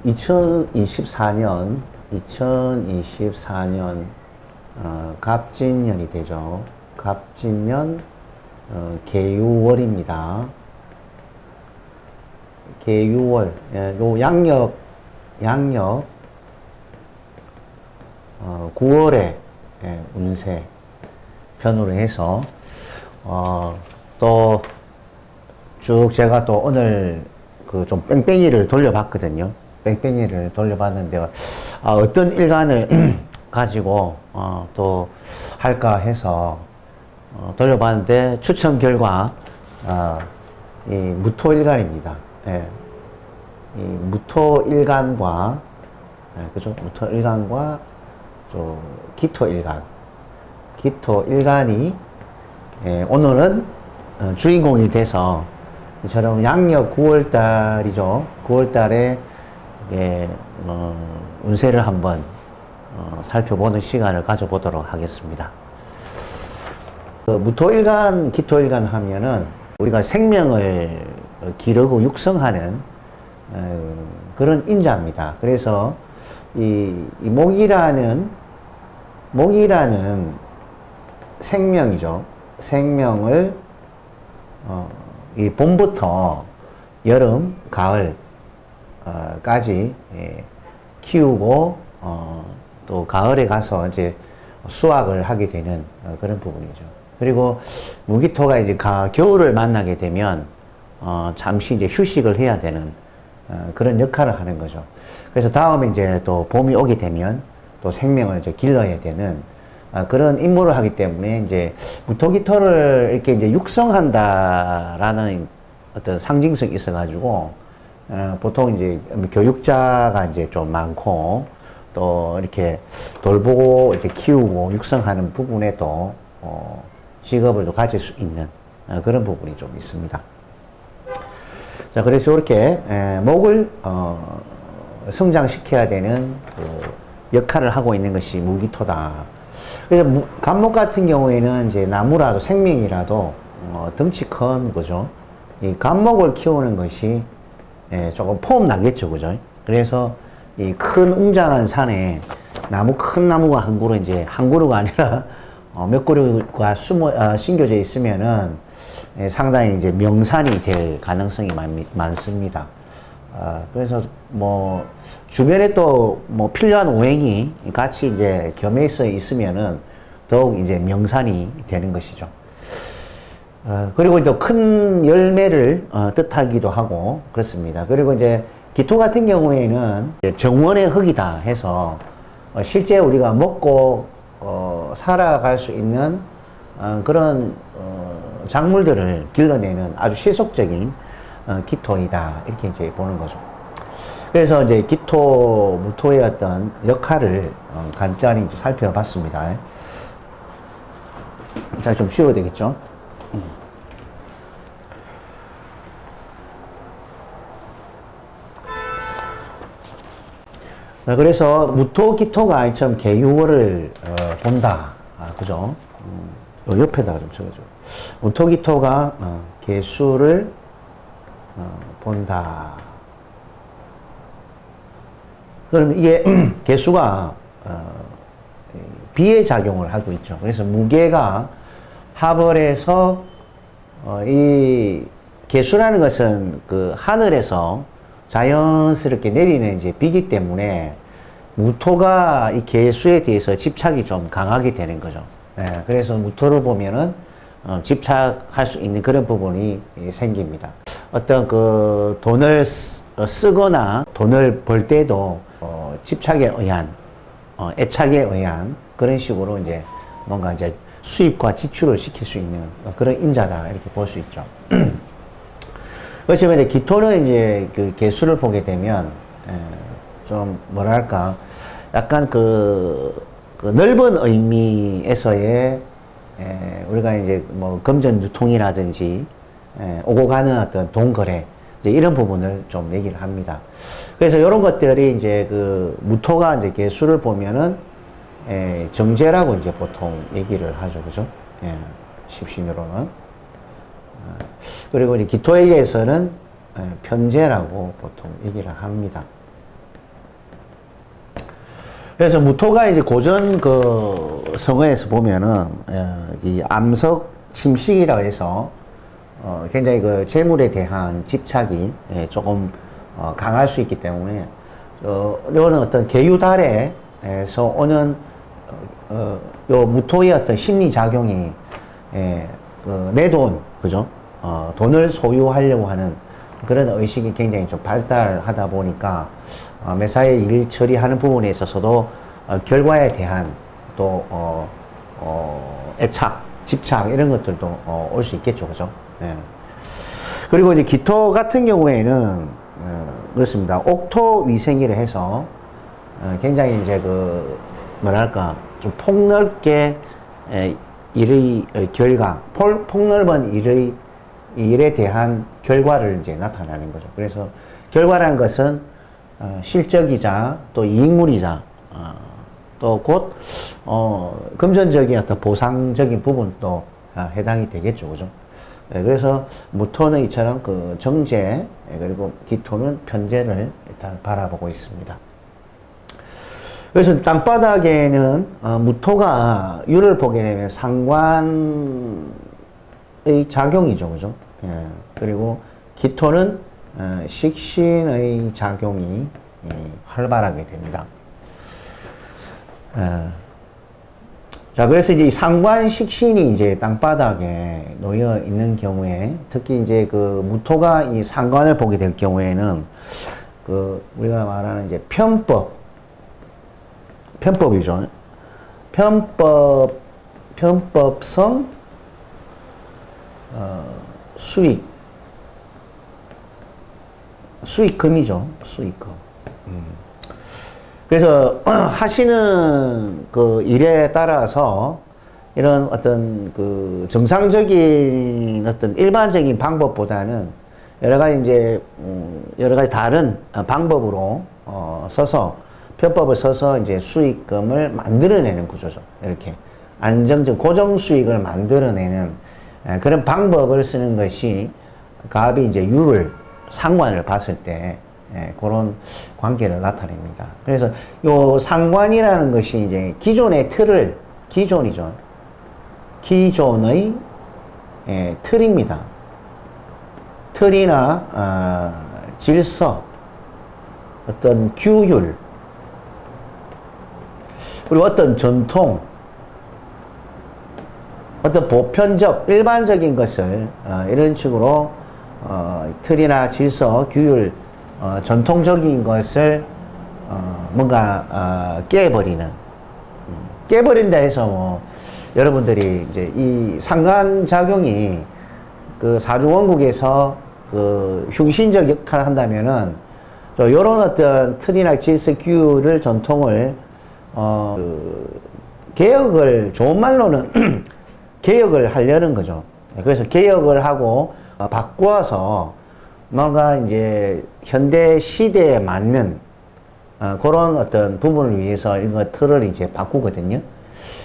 2024년 갑진년이 되죠. 갑진년 계유월입니다. 계유월, 요 양력 9월에 운세 편으로 해서 또 쭉 제가 또 오늘 그 좀 뺑뺑이를 돌려봤거든요. 뺑뺑이를 돌려봤는데 어떤 일간을 가지고 또 할까 해서 돌려봤는데 추첨 결과 이 무토일간입니다. 예. 이 무토일간과 그죠? 무토일간과 또 기토일간이 오늘은 주인공이 돼서 이처럼 양력 9월달이죠. 9월달에 운세를 한번 살펴보는 시간을 가져보도록 하겠습니다. 무토일간, 기토일간 하면은 우리가 생명을 기르고 육성하는 그런 인자입니다. 그래서 이 목이라는 생명이죠. 생명을 이 봄부터 여름, 가을 까지 키우고 또 가을에 가서 이제 수확을 하게 되는 그런 부분이죠. 그리고 무기토가 이제 겨울을 만나게 되면 잠시 이제 휴식을 해야 되는 그런 역할을 하는 거죠. 그래서 다음에 이제 또 봄이 오게 되면 또 생명을 이제 길러야 되는 그런 임무를 하기 때문에 이제 무토기토를 이렇게 이제 육성한다라는 어떤 상징성이 있어가지고 보통 이제 교육자가 이제 좀 많고 또 이렇게 돌보고 이제 키우고 육성하는 부분에도 직업을 또 가질 수 있는 그런 부분이 좀 있습니다. 자, 그래서 이렇게 목을 성장시켜야 되는 그 역할을 하고 있는 것이 무기토다. 그래서 간목 같은 경우에는 이제 나무라도 생명이라도 덩치 큰 거죠. 이 간목을 키우는 것이 조금 폼 나겠죠, 그죠? 그래서 이 큰 웅장한 산에 큰 나무가 한 그루 이제 한 그루가 아니라 몇 그루가 심겨져 있으면은 상당히 이제 명산이 될 가능성이 많습니다. 그래서 뭐 주변에 또 뭐 필요한 오행이 같이 이제 겸해서 있으면은 더욱 이제 명산이 되는 것이죠. 그리고 또 큰 열매를 뜻하기도 하고 그렇습니다. 그리고 이제 기토 같은 경우에는 정원의 흙이다 해서 실제 우리가 먹고 살아갈 수 있는 그런 작물들을 길러내는 아주 실속적인 기토이다 이렇게 이제 보는 거죠. 그래서 이제 기토, 무토의 어떤 역할을 간단히 이제 살펴봤습니다. 자, 좀 쉬어야 되겠죠. 그래서 무토, 기토가 참 계유월을 본다. 그죠? 요 옆에다가 좀 적어줘. 무토, 기토가 계수를 본다. 그러면 이게 계수가 비의 작용을 하고 있죠. 그래서 무게가 하벌에서 이 계수라는 것은 그 하늘에서 자연스럽게 내리는 이제 비기 때문에 무토가 이 계수에 대해서 집착이 좀 강하게 되는 거죠. 그래서 무토를 보면은 집착할 수 있는 그런 부분이 생깁니다. 어떤 그 돈을 쓰거나 돈을 벌 때도 집착에 의한 애착에 의한 그런 식으로 이제 뭔가 이제 수입과 지출을 시킬 수 있는 그런 인자다 이렇게 볼 수 있죠. 그렇지만 이제 기토는 이제 그 계수를 보게 되면 좀 뭐랄까 약간 그 넓은 의미에서의 우리가 이제 뭐 금전 유통이라든지 오고 가는 어떤 돈 거래 이제 이런 부분을 좀 얘기를 합니다. 그래서 이런 것들이 이제 그 무토가 이제 계수를 보면은 정제라고 이제 보통 얘기를 하죠, 그죠? 십신으로는. 그리고 이제 기토에게서는 편제라고 보통 얘기를 합니다. 그래서 무토가 이제 고전 그 성어에서 보면은 이 암석 침식이라고 해서 굉장히 그 재물에 대한 집착이 조금 강할 수 있기 때문에 이거는 어떤 계유달에서 오는 요 무토의 어떤 심리 작용이 그 내 돈, 그죠? 돈을 소유하려고 하는 그런 의식이 굉장히 좀 발달하다 보니까 매사에 일 처리하는 부분에 있어서도 결과에 대한 또 애착, 집착 이런 것들도 올 수 있겠죠, 그죠? 예. 그리고 이제 기토 같은 경우에는 그렇습니다. 옥토 위생이라 해서 굉장히 이제 그 뭐랄까 좀 폭넓게 일의 결과, 폭넓은 일에 대한 결과를 이제 나타나는 거죠. 그래서 결과라는 것은 실적이자 또 이익물이자 또 곧 금전적인 어떤 보상적인 부분도 해당이 되겠죠, 그죠? 그래서 무토는 이처럼 그 정제 그리고 기토는 편제를 일단 바라보고 있습니다. 그래서 땅바닥에는 무토가 유를 보게 되면 상관의 작용이죠, 그죠? 예. 그리고 기토는 식신의 작용이 활발하게 됩니다. 자, 그래서 이제 상관 식신이 이제 땅바닥에 놓여 있는 경우에 특히 이제 그 무토가 이 상관을 보게 될 경우에는 그 우리가 말하는 이제 편법이죠. 편법성 수익금이죠. 수익금. 그래서 하시는 그 일에 따라서 이런 어떤 그 정상적인 어떤 일반적인 방법보다는 여러 가지 이제 여러 가지 다른 방법으로 써서 편법을 써서 이제 수익금을 만들어내는 구조죠. 이렇게 안정적 고정 수익을 만들어내는 그런 방법을 쓰는 것이 갑이 이제 유를 상관을 봤을 때 그런 관계를 나타냅니다. 그래서 요 상관이라는 것이 이제 기존의 틀을 기존이죠. 기존의 틀입니다. 틀이나 질서, 어떤 규율, 그리고 어떤 전통, 어떤 보편적, 일반적인 것을 이런 식으로 틀이나 질서, 규율, 전통적인 것을 뭔가 깨버리는 깨버린다 해서 뭐 여러분들이 이제 이 상관작용이 그 사주원국에서 그 흉신적 역할을 한다면은 저 요런 어떤 틀이나 질서, 규율을 전통을 그 개혁을 좋은 말로는 개혁을 하려는 거죠. 그래서 개혁을 하고 바꾸어서 뭔가 이제 현대 시대에 맞는 그런 어떤 부분을 위해서 이거 틀을 이제 바꾸거든요.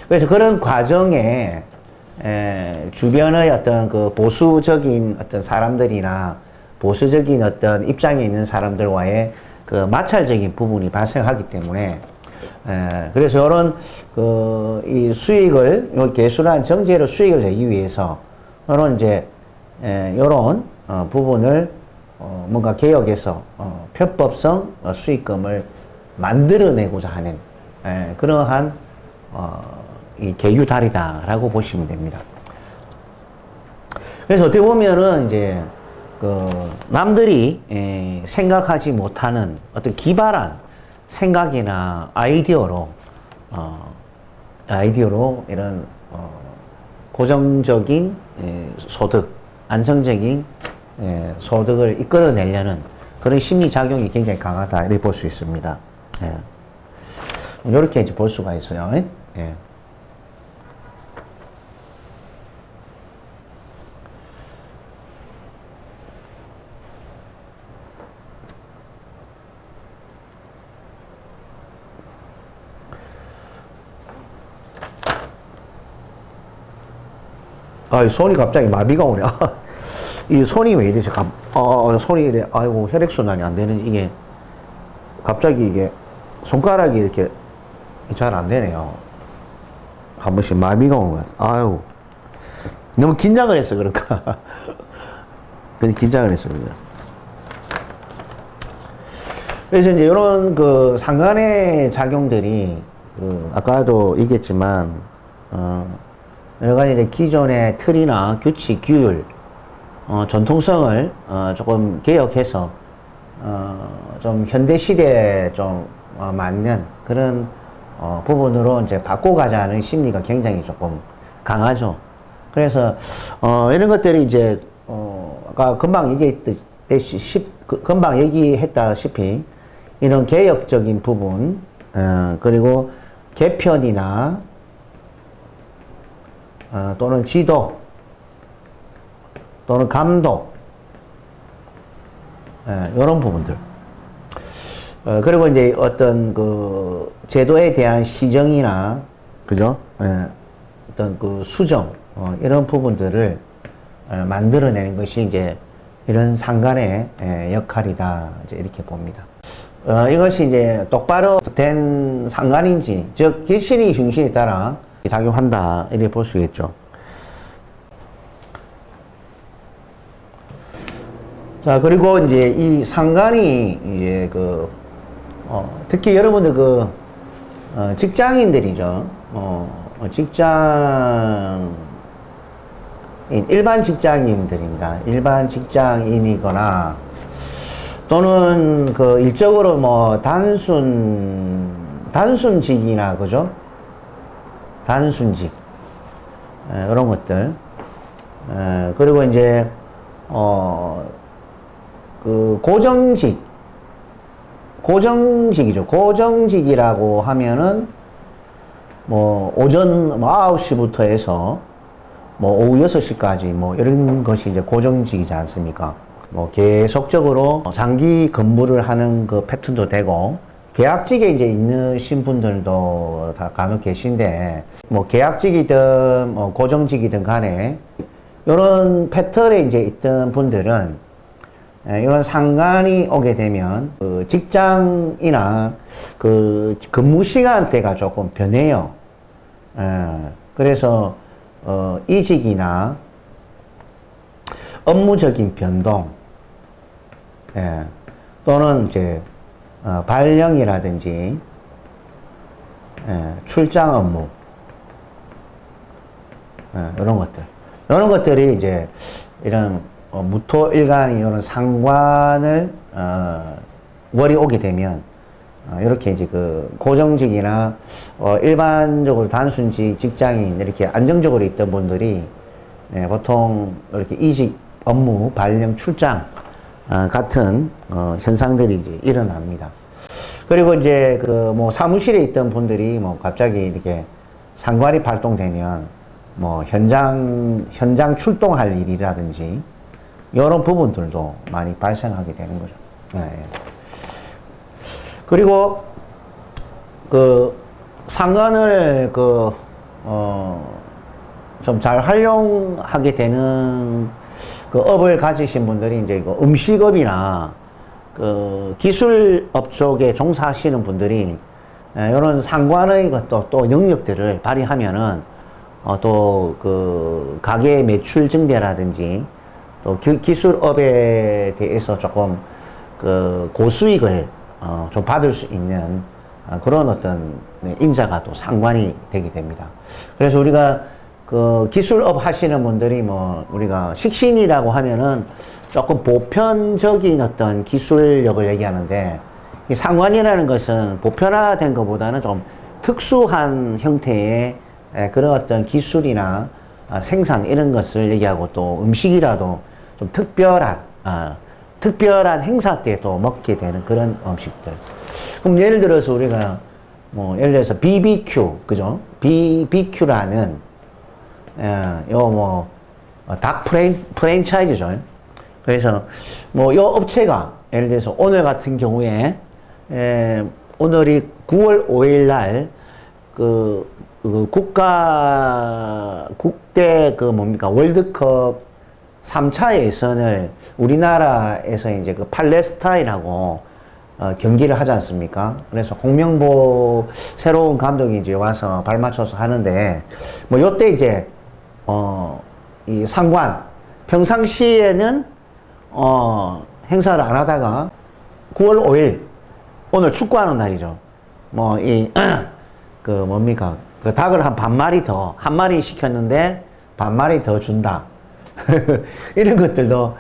그래서 그런 과정에 주변의 어떤 그 보수적인 어떤 사람들이나 보수적인 어떤 입장에 있는 사람들과의 그 마찰적인 부분이 발생하기 때문에 그래서 이런 그 이 수익을 요 개수란 정제로 수익을 내기 위해서 이런 이제 이런 부분을 뭔가 개혁해서 편법성 수익금을 만들어내고자 하는 그러한 이 계유달이다라고 보시면 됩니다. 그래서 어떻게 보면은 이제 그 남들이 생각하지 못하는 어떤 기발한 생각이나 아이디어로 이런 고정적인 소득, 안정적인 소득을 이끌어내려는 그런 심리작용이 굉장히 강하다 이렇게 볼 수 있습니다. 이렇게 이제 볼 수가 있어요. 예. 아, 손이 갑자기 마비가 오네. 이 손이 왜 이러지? 손이 이래. 아이고, 혈액순환이 안 되는, 이게, 갑자기 이게, 손가락이 이렇게 잘 안 되네요. 한 번씩 마비가 오는 것 같아. 아유. 너무 긴장을 했어, 그러니까. 그냥 긴장을 했어, 그냥. 그래서 이제 이런 그 상관의 작용들이, 아까도 얘기했지만, 여러 가지 이제 기존의 틀이나 규칙, 규율, 전통성을, 조금 개혁해서, 좀 현대 시대에 좀, 맞는 그런, 부분으로 이제 바꿔가자는 심리가 굉장히 조금 강하죠. 그래서, 이런 것들이 이제, 아까 금방 금방 얘기했다시피, 이런 개혁적인 부분, 그리고 개편이나, 또는 지도, 또는 감독, 이런 부분들. 그리고 이제 어떤 그 제도에 대한 시정이나, 그죠? 어떤 그 수정, 이런 부분들을 만들어내는 것이 이제 이런 상관의 역할이다. 이제 이렇게 봅니다. 이것이 이제 똑바로 된 상관인지, 즉, 기신이 중심에 따라 작용한다. 이렇게 볼 수 있겠죠. 자, 그리고 이제 이 상관이 이제 특히 여러분들 직장인들이죠. 일반 직장인들입니다. 일반 직장인이거나 또는 일적으로 뭐 단순직이나, 그죠? 단순직. 이런 것들. 그리고 이제, 고정직이죠. 고정직이라고 하면은, 뭐, 오전 9시부터 해서, 뭐, 오후 6시까지, 뭐, 이런 것이 이제 고정직이지 않습니까? 뭐, 계속적으로 장기 근무를 하는 그 패턴도 되고, 계약직에 이제 있으신 분들도 다 간혹 계신데, 뭐, 계약직이든, 뭐, 고정직이든 간에, 이런 패턴에 이제 있던 분들은, 이런 상관이 오게 되면, 직장이나 근무 시간대가 조금 변해요. 그래서, 이직이나 업무적인 변동, 또는 이제, 발령이라든지, 출장 업무, 이런 것들. 이런 것들이 이제, 이런, 무토일간이 이런 상관을, 월이 오게 되면, 이렇게 이제 고정직이나, 일반적으로 단순직, 직장인, 이렇게 안정적으로 있던 분들이, 보통 이렇게 이직, 업무, 발령, 출장, 같은, 현상들이 이제 일어납니다. 그리고 이제 뭐 사무실에 있던 분들이 뭐 갑자기 이렇게 상관이 발동되면, 뭐 현장 출동할 일이라든지, 이런 부분들도 많이 발생하게 되는 거죠. 그리고 상관을 좀 잘 활용하게 되는 업을 가지신 분들이 이제 음식업이나 기술업 쪽에 종사하시는 분들이 이런 상관의 또 능력들을 발휘하면은 또 가게 매출 증대라든지 또 기술업에 대해서 조금 고수익을 좀 받을 수 있는 그런 어떤 인자가 또 상관이 되게 됩니다. 그래서 우리가 기술업 하시는 분들이 뭐 우리가 식신이라고 하면은 조금 보편적인 어떤 기술력을 얘기하는데, 이 상관이라는 것은 보편화된 것보다는 좀 특수한 형태의 그런 어떤 기술이나 생산 이런 것을 얘기하고, 또 음식이라도 좀 특별한 행사 때 또 먹게 되는 그런 음식들. 그럼 예를 들어서 우리가 뭐 예를 들어서 BBQ, 그죠? BBQ라는 닭 프랜차이즈죠. 그래서 뭐 요 업체가 예를 들어서 오늘 같은 경우에 오늘이 9월 5일 날 국대 월드컵 3차 예선을 우리나라에서 이제 팔레스타인하고 경기를 하지 않습니까? 그래서 홍명보 새로운 감독이 이제 와서 발 맞춰서 하는데, 뭐, 요때 이제, 이 상관, 평상시에는, 행사를 안 하다가 9월 5일, 오늘 축구하는 날이죠. 뭐, 뭡니까. 그 닭을 한 반마리 더, 한 마리 시켰는데 반마리 더 준다. 이런 것들도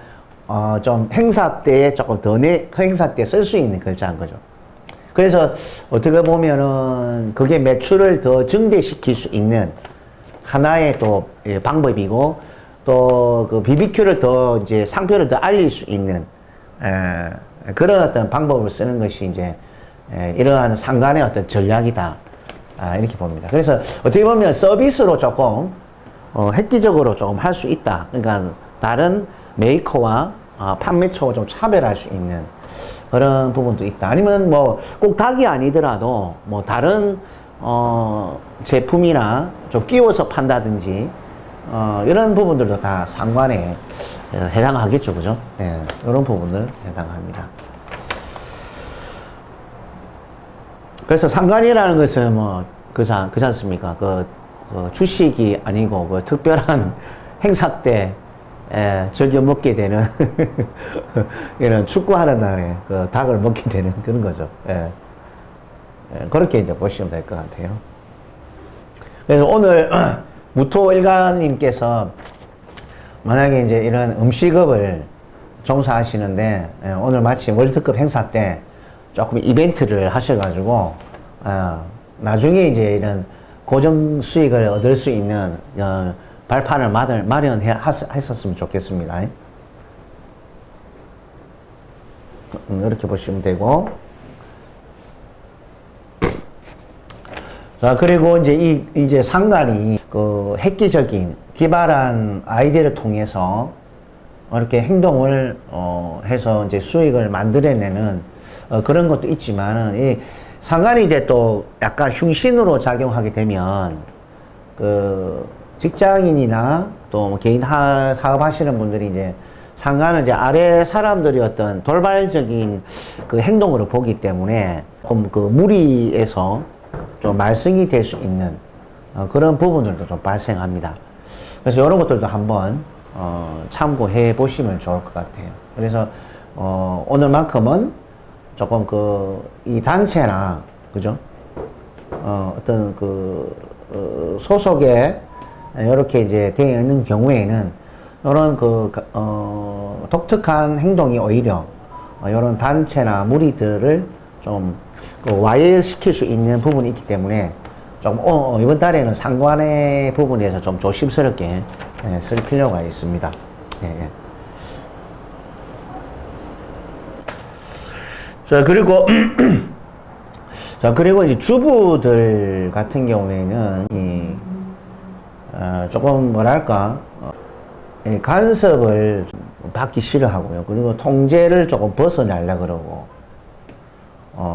좀 행사 때에 조금 더 행사 때 쓸 수 있는 글자인 거죠. 그래서 어떻게 보면은 그게 매출을 더 증대시킬 수 있는 하나의 또 방법이고, 또 그 BBQ를 더 이제 상표를 더 알릴 수 있는 그런 어떤 방법을 쓰는 것이 이제 이러한 상관의 어떤 전략이다. 이렇게 봅니다. 그래서 어떻게 보면 서비스로 조금 획기적으로 조금 할 수 있다. 그러니까 다른 메이커와 판매처와 좀 차별할 수 있는 그런 부분도 있다. 아니면 뭐 꼭 닭이 아니더라도 뭐 다른 제품이나 좀 끼워서 판다든지 이런 부분들도 다 상관에 해당하겠죠, 그죠? 예, 이런 부분을 해당합니다. 그래서 상관이라는 것은 뭐 그지 않습니까? 그 주식이 아니고 그 특별한 행사 때 즐겨 먹게 되는 이런 축구하는 날에 그 닭을 먹게 되는 그런 거죠. 그렇게 이제 보시면 될 것 같아요. 그래서 오늘 무토 일가님께서 만약에 이제 이런 음식업을 종사하시는데 오늘 마침 월드컵 행사 때 조금 이벤트를 하셔가지고 나중에 이제 이런 고정 수익을 얻을 수 있는 발판을 마련했었으면 좋겠습니다. 이렇게 보시면 되고, 자, 그리고 이제 상관이 그 획기적인 기발한 아이디어를 통해서 이렇게 행동을 해서 이제 수익을 만들어내는 그런 것도 있지만은 이 상관이 이제 또 약간 흉신으로 작용하게 되면 그 직장인이나 또 개인 사업하시는 분들이 이제 상관은 이제 아래 사람들이 어떤 돌발적인 그 행동으로 보기 때문에 그 무리에서 좀 말썽이 될 수 있는 그런 부분들도 좀 발생합니다. 그래서 이런 것들도 한번 참고해 보시면 좋을 것 같아요. 그래서 오늘만큼은 조금 이 단체나 그죠? 어떤 소속에 이렇게 이제 되어 있는 경우에는 이런 독특한 행동이 오히려 이런 단체나 무리들을 좀 와해시킬 수 있는 부분이 있기 때문에 좀 이번 달에는 상관의 부분에서 좀 조심스럽게 쓸 필요가 있습니다. 예. 자, 그리고 이제 주부들 같은 경우에는 조금 뭐랄까 간섭을 받기 싫어하고요. 그리고 통제를 조금 벗어나려고 그러고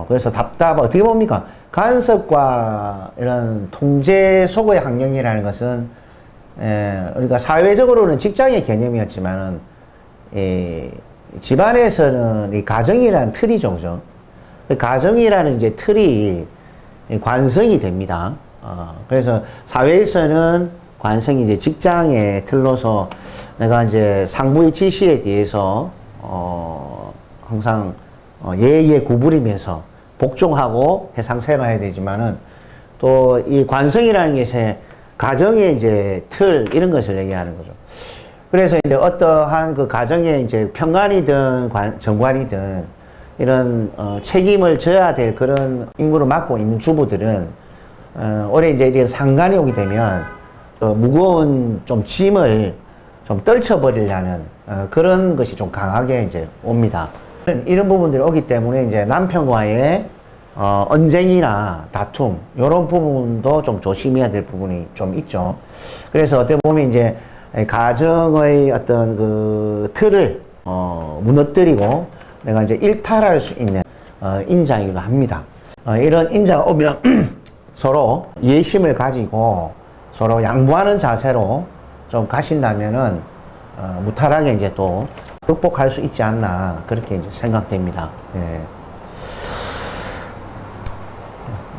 그래서 어떻게 봅니까? 간섭과 이런 통제 속의 환경이라는 것은 그러니까 사회적으로는 직장의 개념이었지만은 집안에서는 이 가정이라는 틀이죠, 그죠? 가정이라는 이제 틀이 관성이 됩니다. 그래서 사회에서는 관성이 이제 직장의 틀로서 내가 이제 상부의 지시에 대해서 항상 예의에 구부리면서 복종하고 해상생활해야 되지만은 또 이 관성이라는 것에 가정의 이제 틀 이런 것을 얘기하는 거죠. 그래서 이제 어떠한 그 가정의 이제 평관이든 정관이든 이런 책임을 져야 될 그런 임무를 맡고 있는 주부들은 올해 이제 이런 상관이 오게 되면 무거운 좀 짐을 좀 떨쳐버리려는 그런 것이 좀 강하게 이제 옵니다. 이런 부분들이 오기 때문에 이제 남편과의 언쟁이나 다툼 이런 부분도 좀 조심해야 될 부분이 좀 있죠. 그래서 어떻게 보면 이제 가정의 어떤 그 틀을 무너뜨리고 내가 이제 일탈할 수 있는 인자이기도 합니다. 이런 인자가 오면 서로 예심을 가지고 서로 양보하는 자세로 좀 가신다면은 무탈하게 이제 또 극복할 수 있지 않나 그렇게 이제 생각됩니다. 예.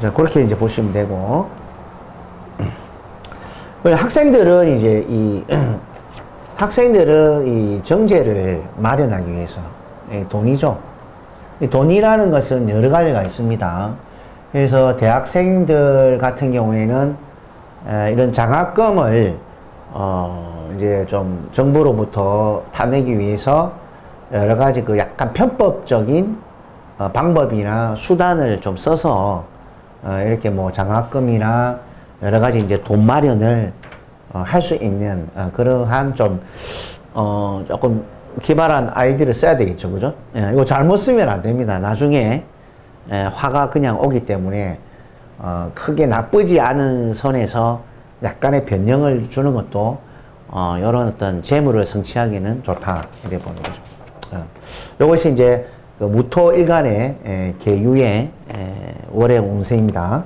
자, 그렇게 이제 보시면 되고. 학생들은 이제 학생들은 이 정제를 마련하기 위해서 돈이죠. 돈이라는 것은 여러 가지가 있습니다. 그래서 대학생들 같은 경우에는 이런 장학금을 이제 좀 정부로부터 타내기 위해서 여러 가지 그 약간 편법적인 방법이나 수단을 좀 써서 이렇게 뭐 장학금이나 여러 가지 이제 돈 마련을 할 수 있는 그러한 좀 조금 기발한 아이디를 써야 되겠죠, 그죠? 이거 잘못 쓰면 안 됩니다. 나중에 화가 그냥 오기 때문에 크게 나쁘지 않은 선에서 약간의 변형을 주는 것도 이런 어떤 재물을 성취하기는 좋다 이래 보는 거죠. 이것이 이제 그 무토일간의 계유의 월의 운세입니다.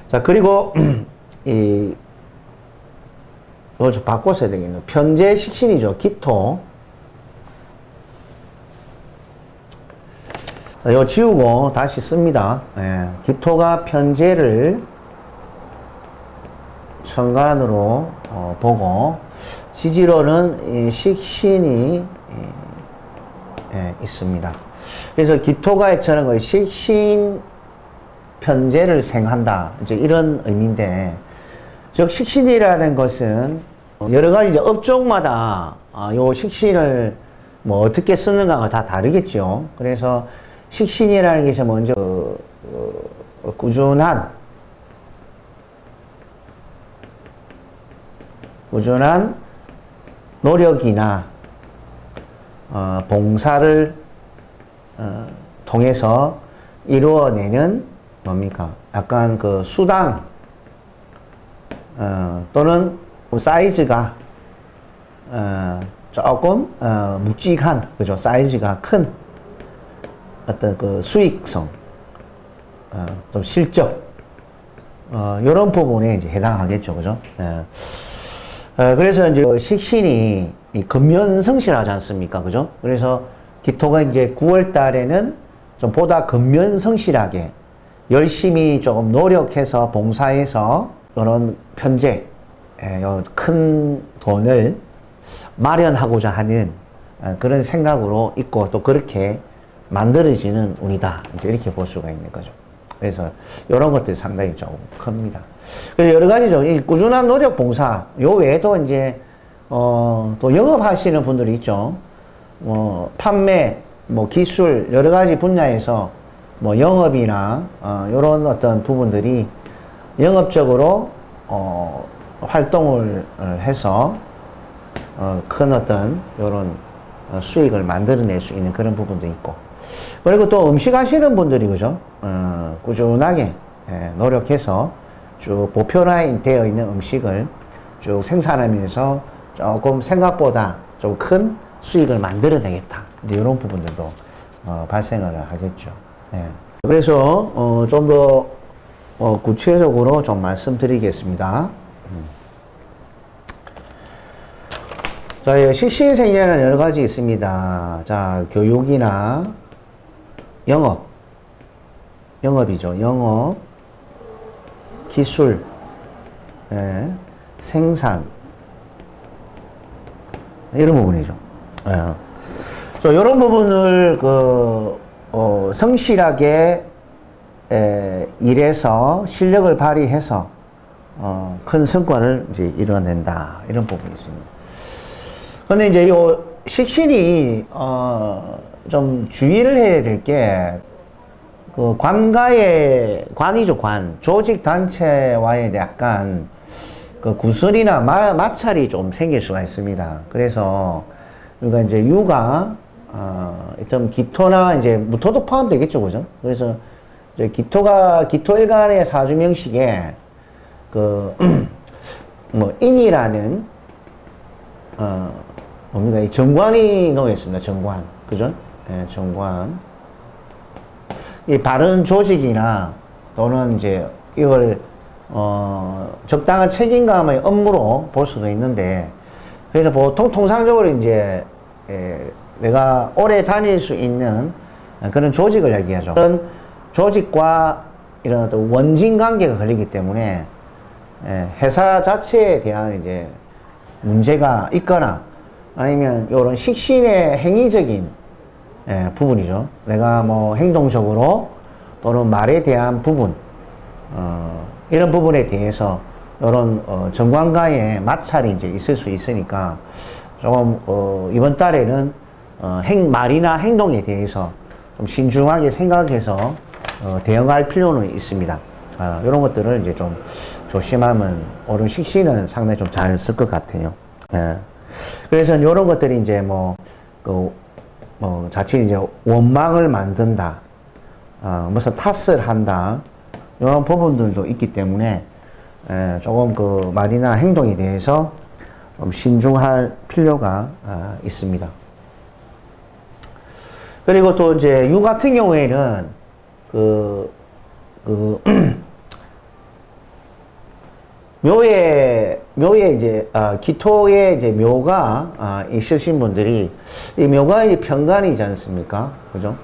자, 그리고 이걸 좀 바꿔 써야 되겠네요. 편재 식신이죠. 기토. 이거 지우고 다시 씁니다. 기토가 편재를 천간으로 보고 지지로는 이 식신이 있습니다. 그래서 기토가 저는 거의 식신 편재를 생한다. 이제 이런 의미인데, 즉 식신이라는 것은 여러 가지 이제 업종마다 요 식신을 뭐 어떻게 쓰는가가 다 다르겠죠. 그래서 식신이라는 게 먼저 꾸준한 노력이나 봉사를 통해서 이루어내는 뭡니까? 약간 그 수당 또는 사이즈가 조금 묵직한, 그죠? 사이즈가 큰 어떤 그 수익성, 좀 실적, 이런 부분에 이제 해당하겠죠, 그죠? 그래서 이제 식신이 근면성실하지 않습니까, 그죠? 그래서 기토가 이제 9월 달에는 좀 보다 근면성실하게 열심히 조금 노력해서 봉사해서 이런 편재, 큰 돈을 마련하고자 하는 그런 생각으로 있고 또 그렇게 만들어지는 운이다. 이제 이렇게 볼 수가 있는 거죠. 그래서 이런 것들이 상당히 조금 큽니다. 그래서 여러 가지죠. 이 꾸준한 노력 봉사, 요 외에도 이제, 또 영업하시는 분들이 있죠. 판매, 기술, 여러 가지 분야에서 영업이나, 요런 어떤 부분들이 영업적으로, 활동을 해서, 큰 어떤 요런 수익을 만들어낼 수 있는 그런 부분도 있고. 그리고 또 음식 하시는 분들이, 그죠? 꾸준하게 노력해서 쭉 보편화되어 있는 음식을 쭉 생산하면서 조금 생각보다 좀 큰 수익을 만들어내겠다. 이런 부분들도 발생을 하겠죠. 그래서 좀 더 구체적으로 좀 말씀드리겠습니다. 자, 식신생년은 여러 가지 있습니다. 자, 교육이나 영업이죠. 영업, 기술, 생산, 이런 부분이죠. 이런 부분을 성실하게 일해서 실력을 발휘해서 큰 성과를 이제 이뤄낸다. 이런 부분이 있습니다. 근데 이제 요 식신이 좀 주의를 해야 될 게 그 관이죠, 관. 조직 단체와의 약간 그 구설이나 마찰이 좀 생길 수가 있습니다. 그래서 우리가 이제 유가 좀 기토나 이제 무토도 포함되겠죠, 그죠? 그래서 이제 기토일간의 사주명식에 인이라는 뭡니까? 이 정관이 놓여 있습니다. 정관, 그죠? 정관. 이 바른 조직이나 또는 이제 이걸 적당한 책임감의 업무로 볼 수도 있는데, 그래서 보통 통상적으로 이제 내가 오래 다닐 수 있는 그런 조직을 얘기하죠. 그런 조직과 이런 어떤 원진 관계가 걸리기 때문에 회사 자체에 대한 이제 문제가 있거나 아니면 이런 식신의 행위적인 부분이죠. 내가 뭐 행동적으로 또는 말에 대한 부분, 이런 부분에 대해서 이런 정관과의 마찰이 이제 있을 수 있으니까 조금 이번 달에는 말이나 행동에 대해서 좀 신중하게 생각해서 대응할 필요는 있습니다. 이런 것들을 이제 좀 조심하면 오른 식신은 상당히 좀 잘 쓸 것 같아요. 그래서 이런 것들이 이제 자칫 이제 원망을 만든다, 무슨 탓을 한다, 이런 부분들도 있기 때문에 조금 그 말이나 행동에 대해서 좀 신중할 필요가 있습니다. 그리고 또 이제 유 같은 경우에는 묘에 이제 기토에 이제 묘가 있으신 분들이 이 묘가 이제 편관이지 않습니까? 그죠?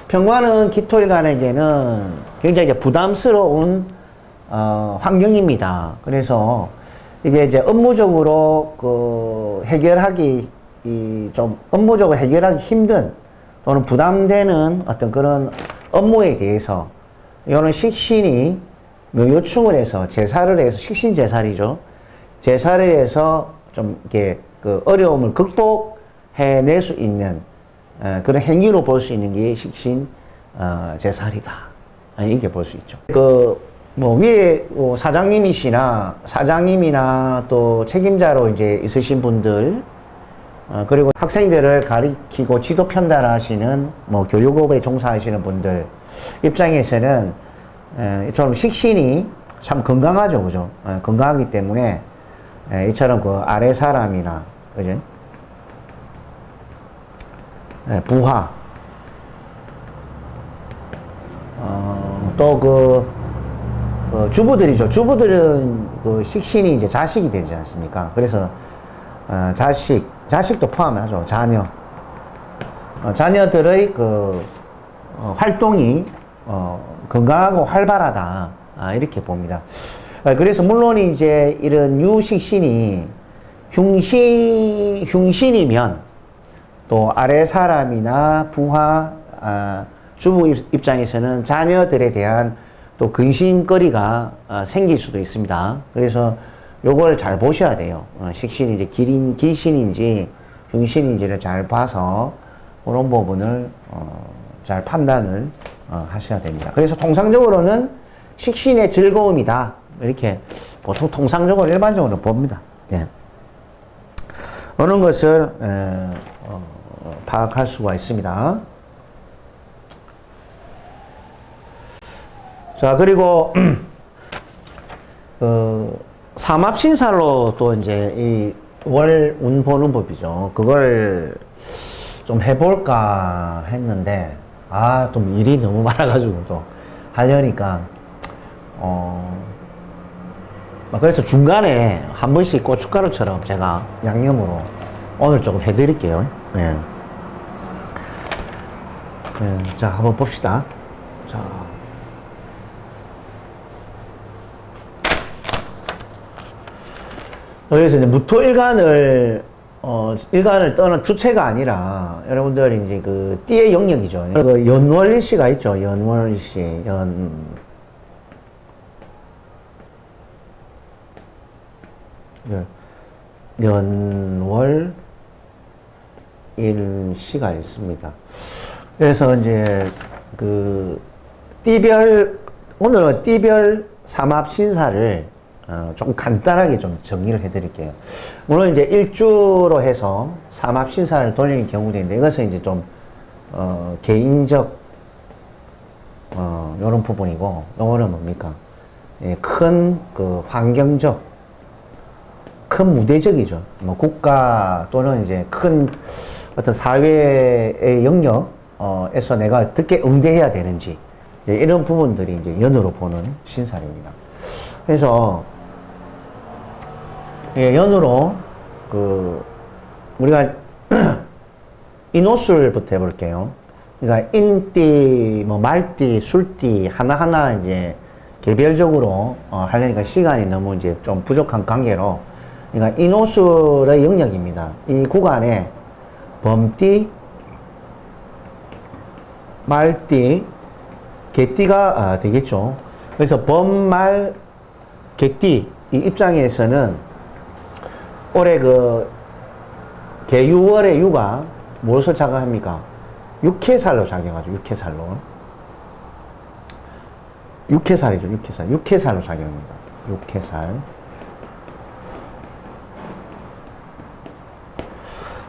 편관은 기토일간에게는 굉장히 이제 부담스러운 환경입니다. 그래서 이게 이제 업무적으로 해결하기 좀 업무적으로 해결하기 힘든 또는 부담되는 어떤 그런 업무에 대해서 이런 식신이 묘요충을 해서 제사를 해서 식신제살이죠. 제사를 해서 좀 이렇게 그 어려움을 극복해낼 수 있는 그런 행위로 볼 수 있는 게 식신 제살이다. 이렇게 볼 수 있죠. 위에 사장님이나 또 책임자로 이제 있으신 분들, 그리고 학생들을 가리키고 지도 편달하시는 교육업에 종사하시는 분들 입장에서는 이처럼 식신이 참 건강하죠, 그죠? 건강하기 때문에 이처럼 그 아래 사람이나, 그죠? 부하, 또 주부들이죠. 주부들은 그 식신이 이제 자식이 되지 않습니까? 그래서 자식도 포함하죠. 자녀들의 그 활동이 건강하고 활발하다, 이렇게 봅니다. 그래서 물론 이제 이런 유식신이 흉신이면 또 아래 사람이나 부하, 주부 입장에서는 자녀들에 대한 또 근심거리가 생길 수도 있습니다. 그래서 요걸 잘 보셔야 돼요. 식신이 이제 길신인지 흉신인지를 잘 봐서 그런 부분을 잘 판단을 하셔야 됩니다. 그래서 통상적으로는 식신의 즐거움이다, 이렇게 보통 통상적으로 일반적으로 봅니다. 그런 것을 파악할 수가 있습니다. 자, 그리고 삼합신살로 또 이제 이 월 운 보는 법이죠. 그걸 좀 해볼까 했는데 좀 일이 너무 많아가지고 또 하려니까 그래서 중간에 한 번씩 고춧가루처럼 제가 양념으로 오늘 조금 해드릴게요. 자, 한번 봅시다. 자, 그래서 이제 무토일간을 떠난 주체가 아니라 여러분들 이제 그 띠의 영역이죠. 그 연월일시가 있죠. 연월일시, 연월일시가 있습니다. 그래서 이제 그 오늘은 띠별 삼합신사를 좀 간단하게 좀 정리를 해드릴게요. 물론 이제 일주로 해서 삼합신사를 돌리는 경우도 있는데 이것은 이제 좀 개인적 이런 부분이고, 요거는 뭡니까? 큰 그 환경적, 큰 무대적이죠. 국가 또는 이제 큰 어떤 사회의 영역에서 내가 어떻게 응대해야 되는지, 이런 부분들이 이제 연으로 보는 신살입니다. 그래서 연으로 우리가 인호술부터 해볼게요. 그러니까 인띠, 뭐 말띠, 술띠 하나하나 이제 개별적으로 하려니까 시간이 너무 이제 좀 부족한 관계로, 그러니까 인호술의 영역입니다. 이 구간에 범띠, 말띠, 개띠가 되겠죠. 그래서 범말, 개띠 이 입장에서는 올해 그 개유월의 유가 무엇을 작용합니까? 육해살로 작용하죠. 육해살로. 육해살이죠. 육해살. 육해살로 작용합니다. 육해살.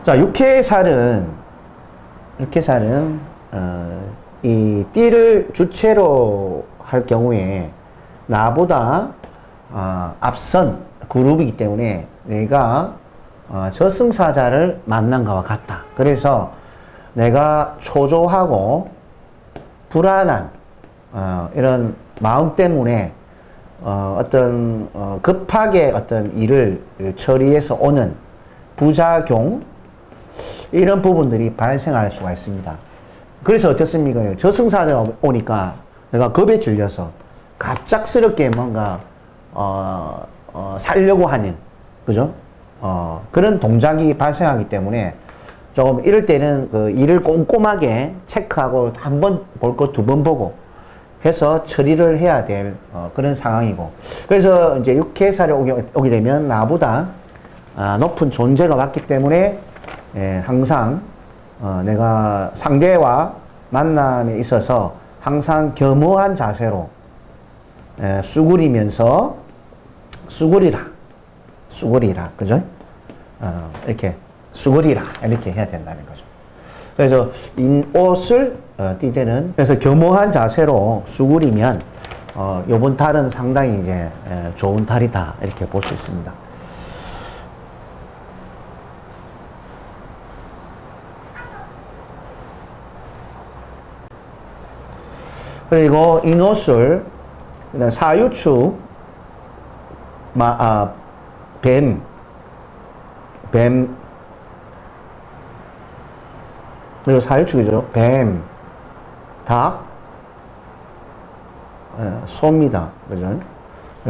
자, 육해살은 이 띠를 주체로 할 경우에 나보다 앞선 그룹이기 때문에 내가 저승사자를 만난 것과 같다. 그래서 내가 초조하고 불안한 이런 마음 때문에 급하게 어떤 일을 처리해서 오는 부작용, 이런 부분들이 발생할 수가 있습니다. 그래서 어떻습니까? 저승사자가 오니까 내가 겁에 질려서 갑작스럽게 뭔가 살려고 하는, 그죠? 그런 동작이 발생하기 때문에 조금 이럴 때는 그 일을 꼼꼼하게 체크하고 한 번 볼 거 두 번 보고 해서 처리를 해야 될 그런 상황이고, 그래서 이제 육해살이 오게 되면 나보다 높은 존재가 왔기 때문에 항상 내가 상대와 만남에 있어서 항상 겸허한 자세로 수구리면서 수구리라, 그죠? 이렇게 수구리라 이렇게 해야 된다는 거죠. 그래서 옷을 띠 때는 그래서 겸허한 자세로 수구리면 요번 달은 상당히 이제 좋은 달이다 이렇게 볼 수 있습니다. 그리고 인호술, 사유축, 뱀, 그리고 사유축이죠. 뱀, 닭, 소입니다. 그죠?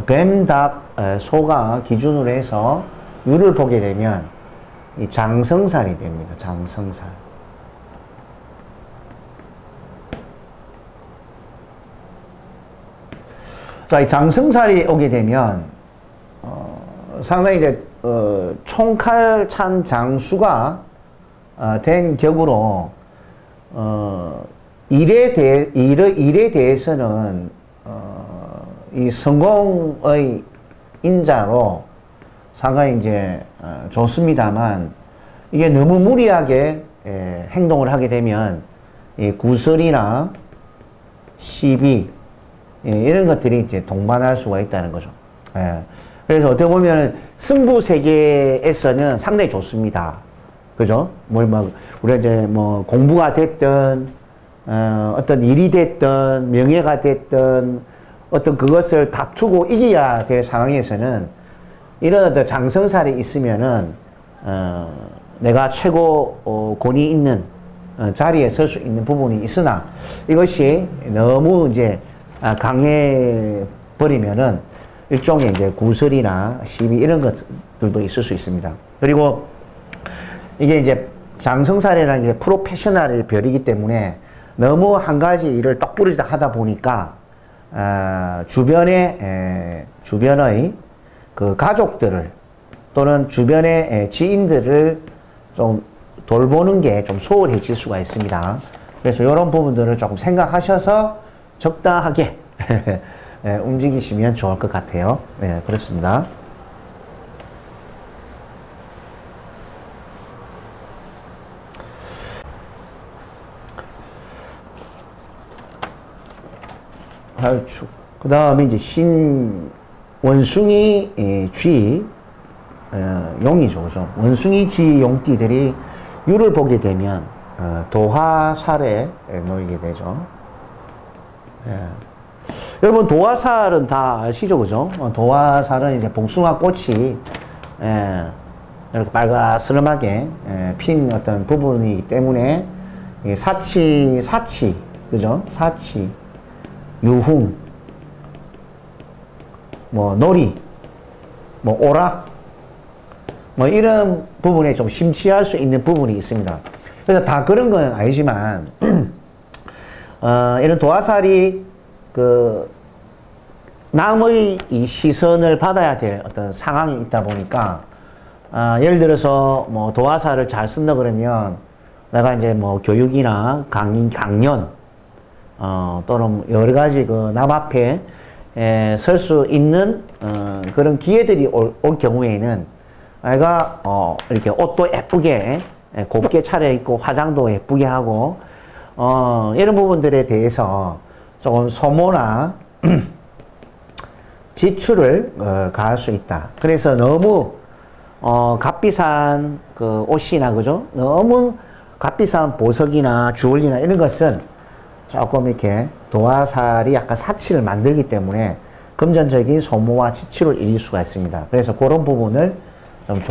뱀, 닭, 소가 기준으로 해서 유를 보게 되면 이 장성살이 됩니다. 장성살. 자, 이 장성살이 오게 되면 상당히 이제 총칼 찬 장수가 된 격으로 일에 대해서는 이 성공의 인자로 상당히 이제 좋습니다만, 이게 너무 무리하게 행동을 하게 되면 이 구설이나 시비, 이런 것들이 이제 동반할 수가 있다는 거죠. 그래서 어떻게 보면 승부 세계에서는 상당히 좋습니다. 그죠? 우리가 이제 공부가 됐든, 어떤 일이 됐든, 명예가 됐든, 어떤 그것을 다투고 이겨야 될 상황에서는 이런 어떤 장성살이 있으면은, 내가 최고 권위 있는 자리에 설 수 있는 부분이 있으나, 이것이 너무 이제 강해 버리면은 일종의 이제 구설이나 시비 이런 것들도 있을 수 있습니다. 그리고 이게 이제 장성살이라는 게 프로페셔널의 별이기 때문에 너무 한 가지 일을 똑부러지다 하다 보니까 주변의 그 가족들을 또는 주변의 지인들을 좀 돌보는 게 좀 소홀해질 수가 있습니다. 그래서 이런 부분들을 조금 생각하셔서 적당하게 움직이시면 좋을 것 같아요. 네, 그렇습니다. 활축. 그 다음에 이제 원숭이 쥐, 용이죠. 그죠? 원숭이 쥐 용띠들이 유를 보게 되면, 도화살에 놓이게 되죠. 여러분, 도화살은 다 아시죠? 그죠? 도화살은 이제 복숭아 꽃이, 이렇게 빨갛스름하게 핀 어떤 부분이기 때문에 사치, 그죠? 사치, 유흥, 뭐, 놀이, 뭐, 오락, 뭐, 이런 부분에 좀 심취할 수 있는 부분이 있습니다. 그래서 다 그런 건 아니지만, 이런 도화살이, 남의 이 시선을 받아야 될 어떤 상황이 있다 보니까, 예를 들어서 뭐 도화살을 잘 쓴다 그러면 내가 이제 뭐 교육이나 강연, 또는 여러 가지 남 앞에 설 수 있는, 그런 기회들이 올 경우에는 내가, 이렇게 옷도 예쁘게, 곱게 차려입고 화장도 예쁘게 하고, 이런 부분들에 대해서 조금 소모나 지출을 가할 수 있다. 그래서 너무 값비싼 그 옷이나 그죠? 너무 값비싼 보석이나 주얼리나 이런 것은 조금 이렇게 도화살이 약간 사치를 만들기 때문에 금전적인 소모와 지출을 일을 수가 있습니다. 그래서 그런 부분을 좀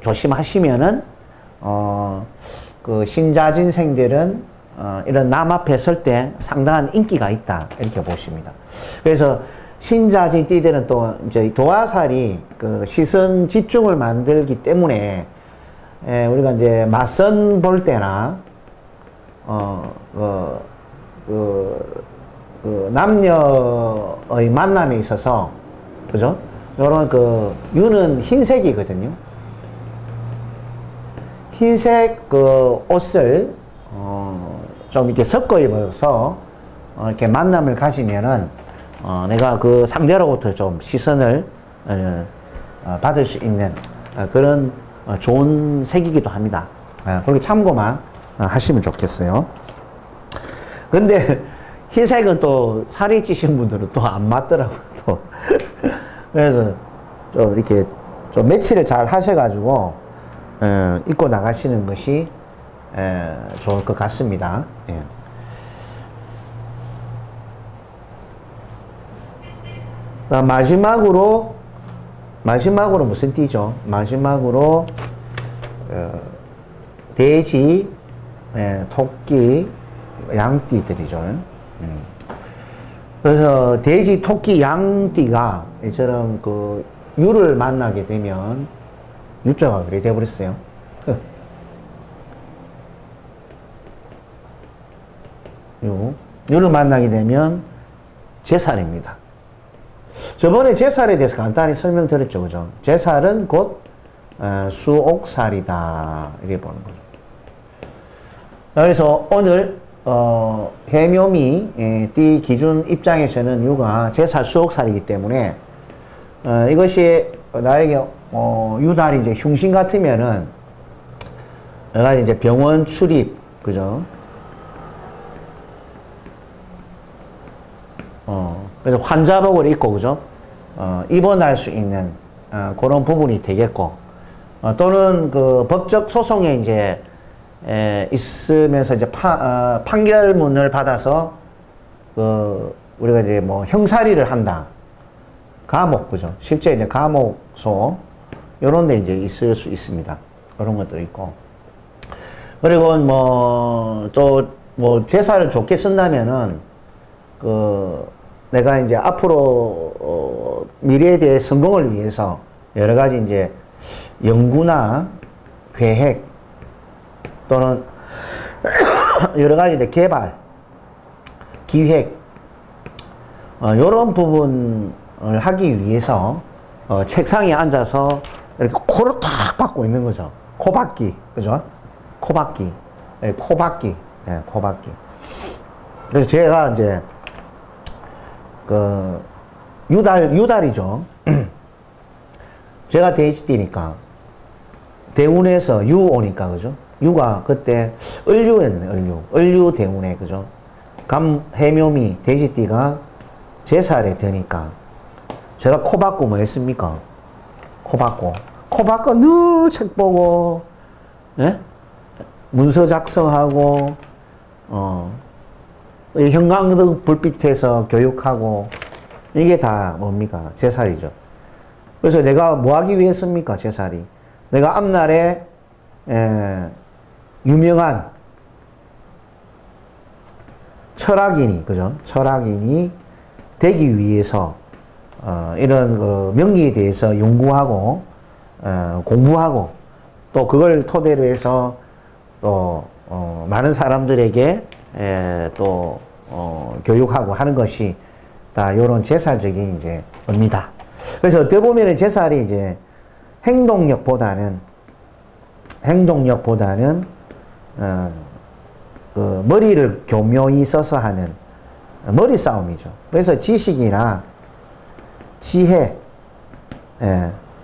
조심하시면은 그 신자진생들은 이런 남 앞에 설 때 상당한 인기가 있다 이렇게 보십니다. 그래서 신자진 띠들은 또 이제 도화살이 그 시선 집중을 만들기 때문에 우리가 이제 맞선 볼 때나 남녀의 만남에 있어서 그죠? 요런 유는 흰색이거든요. 흰색 옷을 좀 이렇게 섞어 입어서 이렇게 만남을 가지면은 내가 그 상대로부터 좀 시선을 받을 수 있는 그런 좋은 색이기도 합니다. 그렇게 참고만 하시면 좋겠어요. 근데 흰색은 또 살이 찌신 분들은 또 안 맞더라고요. 또 그래서 좀 이렇게 좀 매치를 잘 하셔가지고 입고 나가시는 것이 좋을 것 같습니다. 예. 마지막으로 무슨 띠죠? 마지막으로 돼지, 토끼, 양띠들이죠. 그래서 돼지, 토끼, 양띠가 이처럼 유를 만나게 되면 유자가 그래 돼버렸어요. 유를 만나게 되면 제살입니다. 저번에 제살에 대해서 간단히 설명드렸죠, 그죠? 제살은 곧 수옥살이다 이렇게 보는 거죠. 그래서 오늘 해묘미 띠 기준 입장에서는 유가 제살 수옥살이기 때문에 이것이 나에게 유달이 이제 흉신 같으면은 내가 이제 병원 출입, 그죠? 그래서 환자복을 입고, 그죠? 입원할 수 있는, 그런 부분이 되겠고, 또는 그 법적 소송에 이제, 있으면서 이제 판결문을 받아서, 우리가 이제 뭐 형사리를 한다. 감옥, 그죠? 실제 이제 감옥소, 요런 데 이제 있을 수 있습니다. 그런 것도 있고. 그리고 제사를 좋게 쓴다면은, 내가 이제 앞으로 미래에 대해 성공을 위해서 여러 가지 이제 연구나 계획 또는 여러 가지 이제 개발, 기획 이런 부분을 하기 위해서 책상에 앉아서 이렇게 코를 탁 박고 있는 거죠. 코박기, 그죠? 코박기, 코박기, 코박기. 그래서 제가 이제 유달이죠. 제가 돼지띠니까 대운에서 유 오니까, 그죠? 유가 그때 을유였네, 을유 대운에, 그죠? 해묘미 돼지띠가 제살에 되니까 제가 코 박고 뭐 했습니까? 코 박고 늘 책 보고, 예? 문서 작성하고, 형광등 불빛에서 교육하고, 이게 다 뭡니까? 제살이죠. 그래서 내가 뭐 하기 위해서입니까? 제살이. 내가 앞날에, 유명한, 철학인이, 그죠? 철학인이 되기 위해서, 이런 그 명리에 대해서 연구하고, 공부하고, 또 그걸 토대로 해서 또, 많은 사람들에게, 또, 교육하고 하는 것이 다 요런 제살적인 이제 의미다. 그래서 어떻게 보면은 제살이 이제 행동력보다는, 그 머리를 교묘히 써서 하는 머리 싸움이죠. 그래서 지식이나 지혜,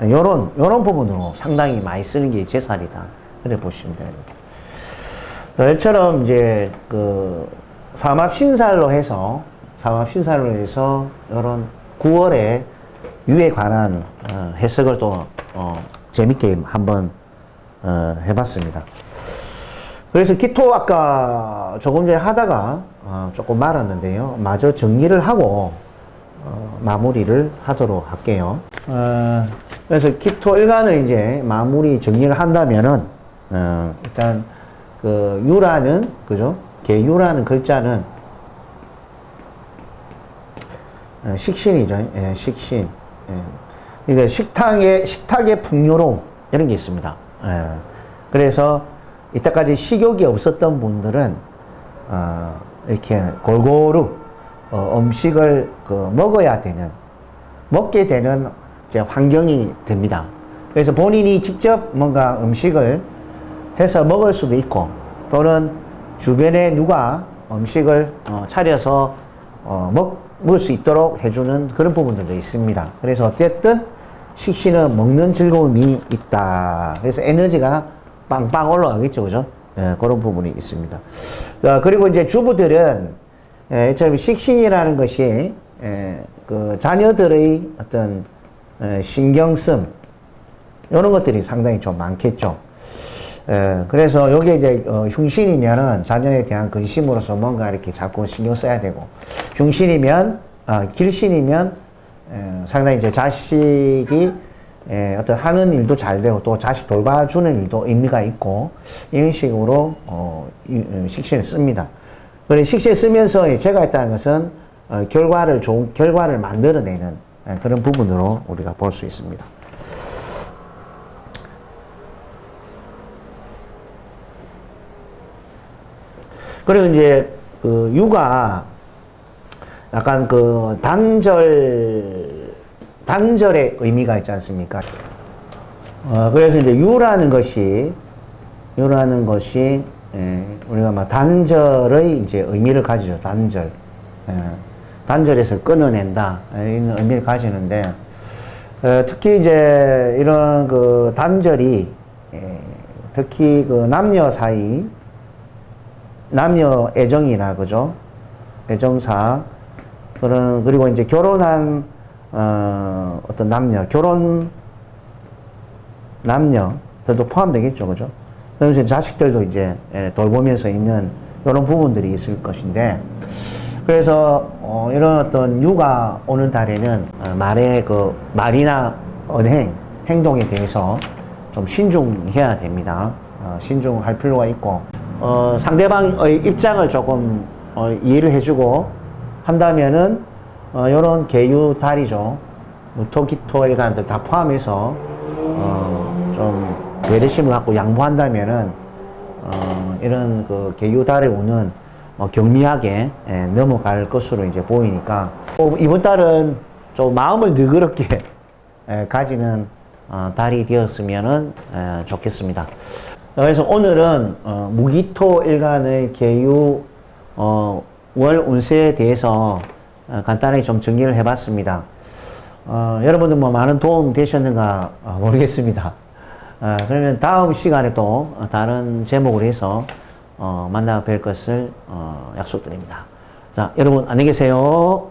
요런 부분으로 상당히 많이 쓰는 게 제살이다. 그래 보시면 돼요. 이처럼 이제 그 삼합신살로 해서 요런 9월의 유에 관한 해석을 또 재밌게 한번 해봤습니다. 그래서 기토 아까 조금 전에 하다가 조금 말았는데요. 마저 정리를 하고 마무리를 하도록 할게요. 그래서 기토 일간을 이제 마무리 정리를 한다면은 일단 그 유라는, 그죠? 개유라는 글자는 식신이죠. 식신. 그러니까 식탁의 풍요로움 이런 게 있습니다. 그래서 이때까지 식욕이 없었던 분들은 이렇게 골고루 음식을 먹게 되는 이제 환경이 됩니다. 그래서 본인이 직접 뭔가 음식을 해서 먹을 수도 있고, 또는 주변에 누가 음식을 차려서 먹을 수 있도록 해주는 그런 부분들도 있습니다. 그래서 어쨌든 식신은 먹는 즐거움이 있다. 그래서 에너지가 빵빵 올라가겠죠, 그죠? 그런 부분이 있습니다. 그리고 이제 주부들은 이처럼 식신이라는 것이 그 자녀들의 어떤 신경씀 이런 것들이 상당히 좀 많겠죠. 그래서 여기에 이제 흉신이면은 자녀에 대한 근심으로서 뭔가 이렇게 자꾸 신경 써야 되고, 길신이면 상당히 이제 자식이 어떤 하는 일도 잘 되고 또 자식 돌봐주는 일도 의미가 있고, 이런 식으로 식신을 씁니다. 그래서 식신을 쓰면서 제가 했다는 것은 좋은 결과를 만들어내는 그런 부분으로 우리가 볼 수 있습니다. 그리고 이제 그 유가 약간 그 단절의 의미가 있지 않습니까? 그래서 이제 유라는 것이 우리가 막 단절의 이제 의미를 가지죠. 단절에서 끊어낸다 이런 의미를 가지는데, 특히 이제 이런 그 단절이 특히 그 남녀 사이, 남녀 애정이나, 그죠? 애정사, 그리고 이제 결혼한 어떤 남녀들도 포함되겠죠, 그죠? 그래서 자식들도 이제 돌보면서 있는 이런 부분들이 있을 것인데, 그래서 이런 어떤 유가 오는 달에는 말이나 언행, 행동에 대해서 좀 신중해야 됩니다. 신중할 필요가 있고, 상대방의 입장을 조금 이해를 해주고 한다면은 이런 계유 달이죠. 무토, 기토, 일간들 다 포함해서 좀 배려심을 갖고 양보한다면은 이런 그 계유 달의 운은 경미하게 넘어갈 것으로 이제 보이니까, 이번 달은 좀 마음을 너그럽게 가지는 달이 되었으면은 좋겠습니다. 그래서 오늘은 무기토 일간의 계유 월 운세에 대해서 간단하게 좀 정리를 해봤습니다. 여러분들 뭐 많은 도움 되셨는가 모르겠습니다. 그러면 다음 시간에 또 다른 제목으로 해서 만나 뵐 것을 약속드립니다. 자, 여러분 안녕히 계세요.